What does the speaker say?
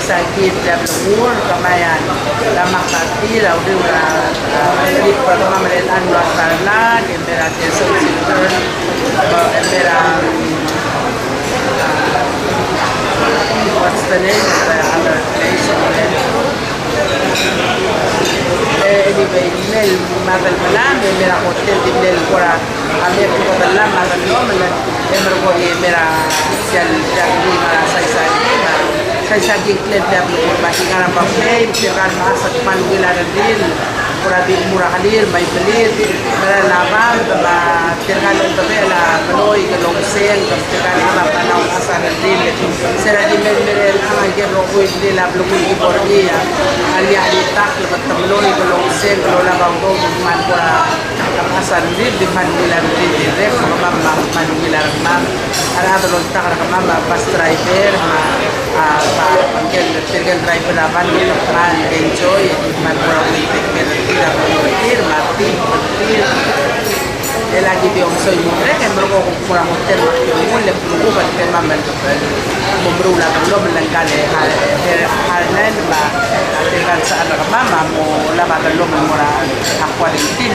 sakit dan umur kemayan lama kaki lalu di pemerintahan Australia di era Center era what's the name of the other nation anyway nel magal malam era hotel di nel kora amir ko dalam magal no emmer ko era sial dari mara sai saya klub dia bagi cara pakai dengan masak manusia dan kurang murah hadir baik beli berlama dengan berbela menoi kalau sel dengan apa panau asal dan serah di merel aja rokok di la belum diborgi ya ali ali tak lepas menoi kalau sel kalau la bangko man kurang asal di manusia di ref mama manusia mam ada belum tak mama pas driver Tergan driver lawan kan enjoy man kurang tidak berpikir mati lagi biong soy mure kan mergo kurang hotel mulai berubah tema memberulang belum melengkali hal lain bah tergan saat mama mau laba belum murah akuatin